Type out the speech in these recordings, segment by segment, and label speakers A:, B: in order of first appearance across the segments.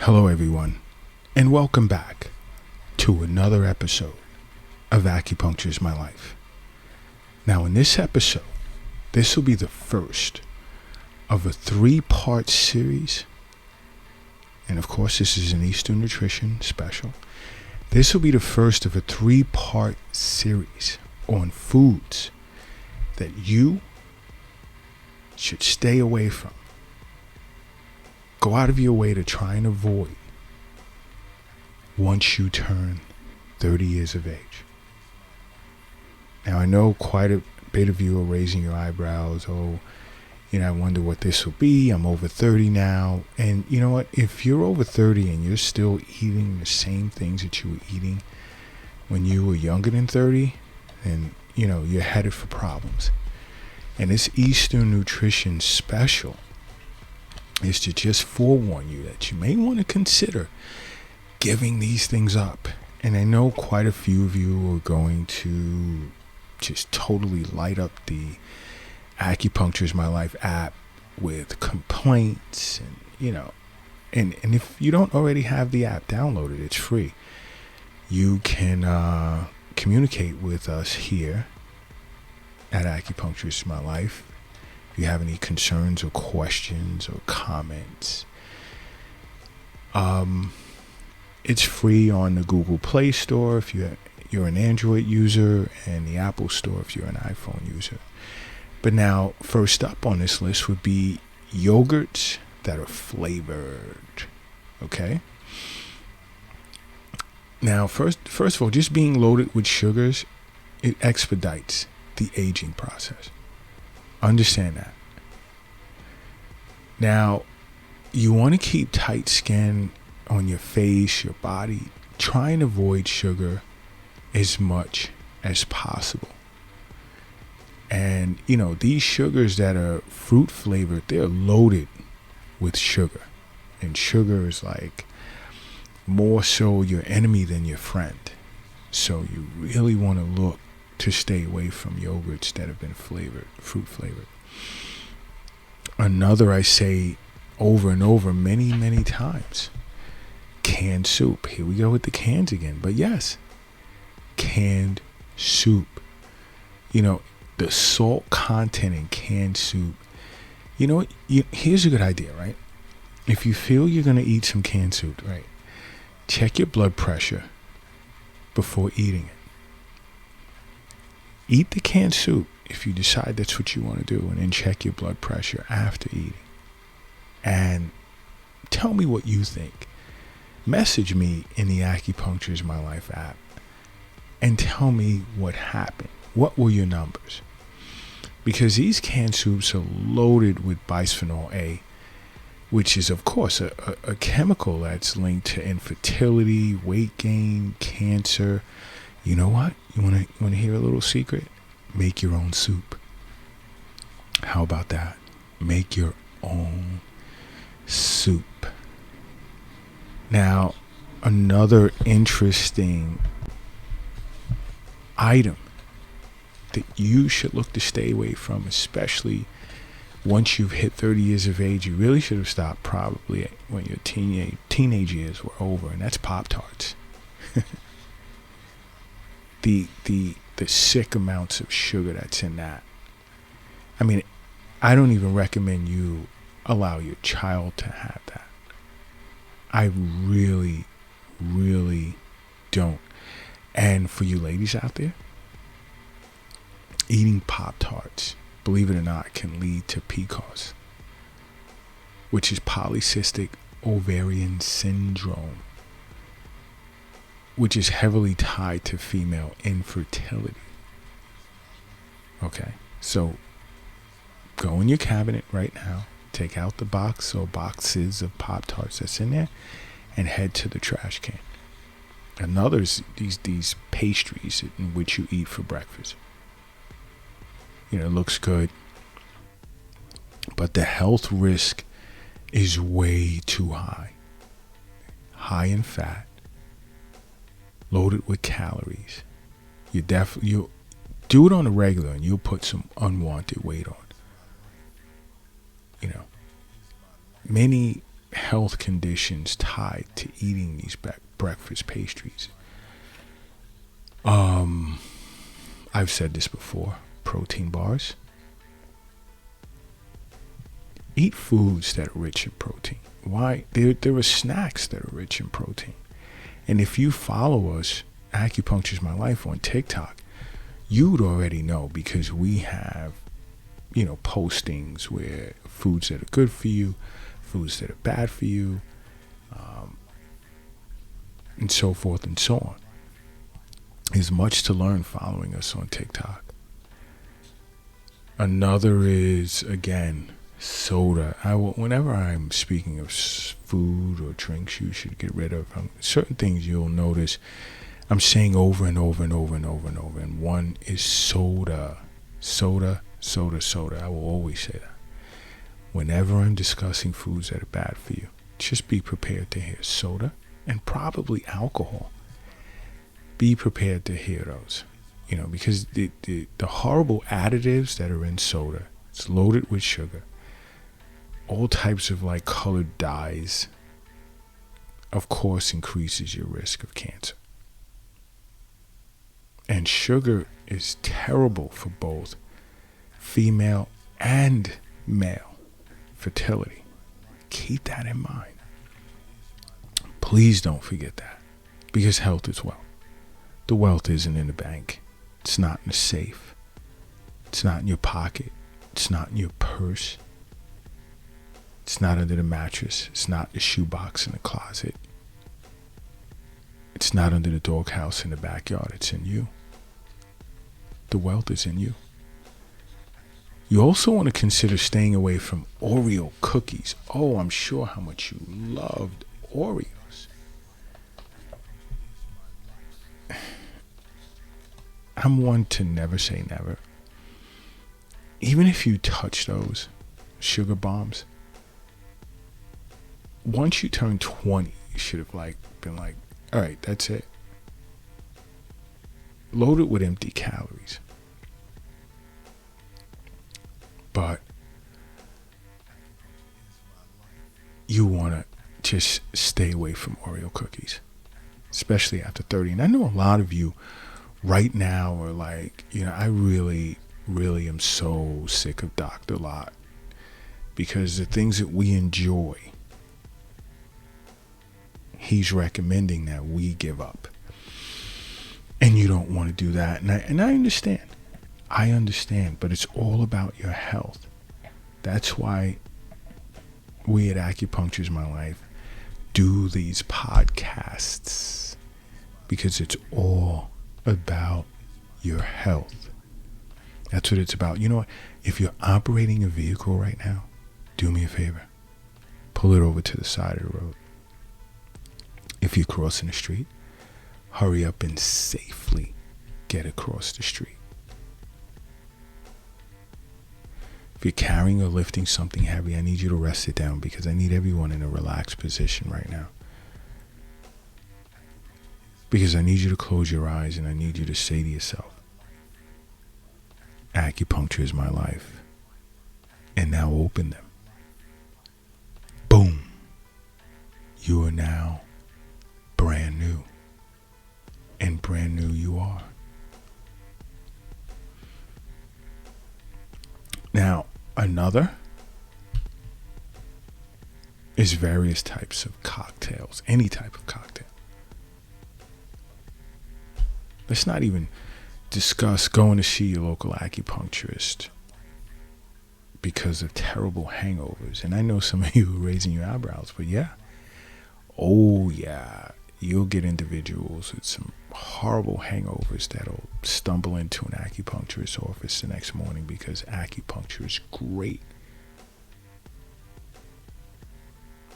A: Hello, everyone, and welcome back to another episode of Acupuncture is My Life. Now, in this episode, this will be the first of a 3-part series, and of course, this is an Eastern Nutrition special. This will be the first of a 3-part series on foods that you should stay away from. Go out of your way to try and avoid once you turn 30 years of age. Now, I know quite a bit of you are raising your eyebrows. I wonder what this will be. I'm over 30 now. And you know what? If you're over 30 and you're still eating the same things that you were eating when you were younger than 30, then, you're headed for problems. And this Eastern Nutrition special is to just forewarn you that you may want to consider giving these things up. And I know quite a few of you are going to just totally light up the Acupuncture is My Life app with complaints and if you don't already have the app downloaded, it's free. You can communicate with us here at Acupuncture is My Life. If you have any concerns or questions or comments, it's free on the Google Play Store if you're an Android user, and the Apple Store if you're an iPhone user. But now, first up on this list would be yogurts that are flavored. Okay? Now, first of all, just being loaded with sugars, it expedites the aging process. Understand that. Now, you want to keep tight skin on your face, your body. Try and avoid sugar as much as possible. And, these sugars that are fruit flavored, they're loaded with sugar. And sugar is like more so your enemy than your friend. So you really want to look to stay away from yogurts that have been fruit flavored. Another I say over and over many, many times, canned soup. Here we go with the cans again. But yes, canned soup. The salt content in canned soup. Here's a good idea, right? If you feel you're going to eat some canned soup, right, check your blood pressure before eating it. Eat the canned soup if you decide that's what you want to do, and then check your blood pressure after eating. And tell me what you think. Message me in the Acupuncture is My Life app and tell me what happened. What were your numbers? Because these canned soups are loaded with bisphenol A, which is, of course, a chemical that's linked to infertility, weight gain, cancer. You know what? You want to hear a little secret? Make your own soup. How about that? Make your own soup. Now, another interesting item that you should look to stay away from, especially once you've hit 30 years of age, you really should have stopped probably when your teenage years were over, and that's Pop-Tarts. The sick amounts of sugar that's in that. I mean, I don't even recommend you allow your child to have that. I really, really don't. And for you ladies out there, eating Pop-Tarts, believe it or not, can lead to PCOS, which is polycystic ovarian syndrome, which is heavily tied to female infertility. Okay, so go in your cabinet right now, take out the box or boxes of Pop-Tarts that's in there, and head to the trash can. Another is these pastries in which you eat for breakfast. It looks good, but the health risk is way too high. High in fat, loaded with calories. You do it on a regular, and you'll put some unwanted weight on. Many health conditions tied to eating these breakfast pastries. I've said this before, protein bars. Eat foods that are rich in protein. Why? There are snacks that are rich in protein. And if you follow us, Acupuncture's My Life on TikTok, you'd already know, because we have, postings where foods that are good for you, foods that are bad for you, and so forth and so on. There's much to learn following us on TikTok. Another is, again, soda. Whenever I'm speaking of food or drinks you should get rid of, certain things you'll notice I'm saying over and over and over and over and over. And one is soda. Soda, soda, soda. I will always say that. Whenever I'm discussing foods that are bad for you, just be prepared to hear soda and probably alcohol. Be prepared to hear those, because the horrible additives that are in soda, it's loaded with sugar, all types of colored dyes, of course, increases your risk of cancer. And sugar is terrible for both female and male fertility. Keep that in mind. Please don't forget that, because health is wealth. The wealth isn't in the bank. It's not in the safe. It's not in your pocket. It's not in your purse. It's not under the mattress. It's not in the shoebox in the closet. It's not under the doghouse in the backyard. It's in you. The wealth is in you. You also want to consider staying away from Oreo cookies. Oh, I'm sure how much you loved Oreos. I'm one to never say never. Even if you touch those sugar bombs, once you turn 20, you should have been all right, that's it. Load it with empty calories. But you want to just stay away from Oreo cookies, especially after 30. And I know a lot of you right now are I really, really am so sick of Dr. Lott, because the things that we enjoy, he's recommending that we give up. And you don't want to do that. And I understand. I understand, but it's all about your health. That's why we at Acupuncture's My Life do these podcasts, because it's all about your health. That's what it's about. You know what? If you're operating a vehicle right now, do me a favor. Pull it over to the side of the road. If you're crossing the street, hurry up and safely get across the street. If you're carrying or lifting something heavy, I need you to rest it down, because I need everyone in a relaxed position right now. Because I need you to close your eyes, and I need you to say to yourself, acupuncture is my life. And now open them. Boom. You are now brand new. And brand new you are. Now, another is various types of cocktails. Any type of cocktail. Let's not even discuss going to see your local acupuncturist because of terrible hangovers. And I know some of you are raising your eyebrows, but yeah. Oh, yeah. You'll get individuals with some horrible hangovers that'll stumble into an acupuncturist office the next morning, because acupuncture is great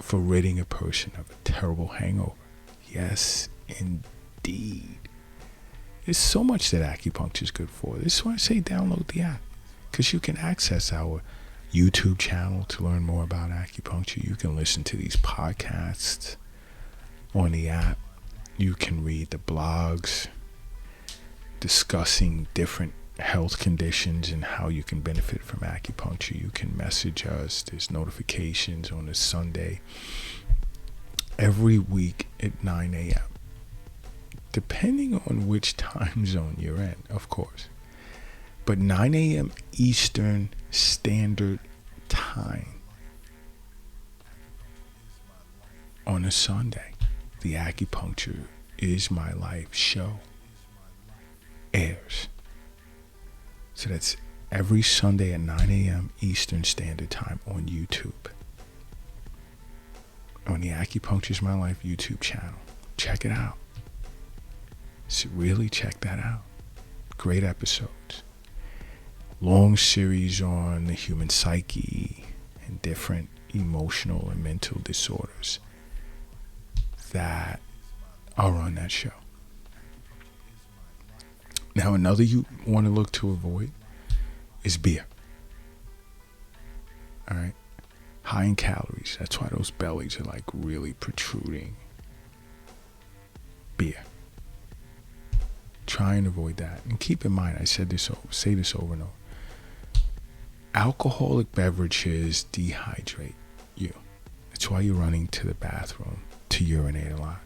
A: for ridding a person of a terrible hangover. Yes, indeed. There's so much that acupuncture is good for. This is why I say download the app, because you can access our YouTube channel to learn more about acupuncture. You can listen to these podcasts on the app. You can read the blogs discussing different health conditions and how you can benefit from acupuncture, you can message us. There's notifications on a Sunday every week at 9 a.m. depending on which time zone you're in, of course. But 9 a.m. Eastern Standard Time on a Sunday, the Acupuncture is My Life show airs. So that's every Sunday at 9 a.m. Eastern Standard Time on YouTube. On the Acupuncture is My Life YouTube channel. Check it out. So really check that out. Great episodes. Long series on the human psyche and different emotional and mental disorders that are on that show. Now, another you want to look to avoid is beer. All right? High in calories. That's why those bellies are like really protruding. Beer. Try and avoid that. And keep in mind, I say this over and over. Alcoholic beverages dehydrate you. That's why you're running to the bathroom to urinate a lot.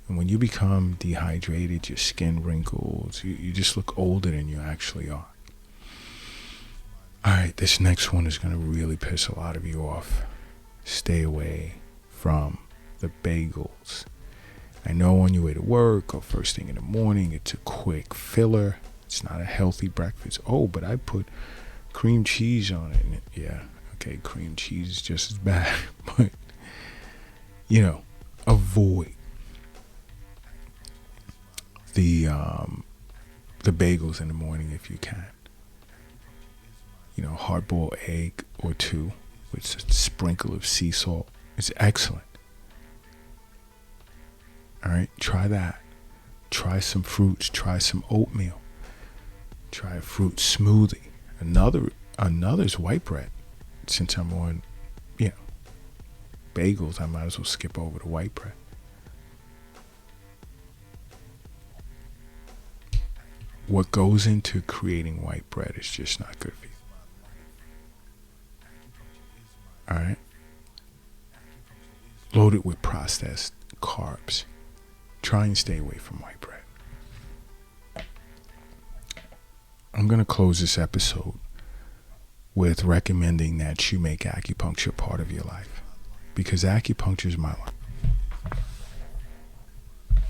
A: And when you become dehydrated, your skin wrinkles, you just look older than you actually are. All right, this next one is going to really piss a lot of you off. Stay away from the bagels. I know on your way to work or first thing in the morning, it's a quick filler. It's not a healthy breakfast. Oh, but I put cream cheese on it. Yeah, okay, cream cheese is just as bad. But, avoid the bagels in the morning if you can. Hard-boiled egg or two with a sprinkle of sea salt. It's excellent. All right, try that. Try some fruits. Try some oatmeal. Try a fruit smoothie. Another's white bread. Since I'm on, bagels, I might as well skip over the white bread. What goes into creating white bread is just not good for you. All right? Loaded with processed carbs. Try and stay away from white bread. I'm going to close this episode with recommending that you make acupuncture part of your life. Because acupuncture is my life.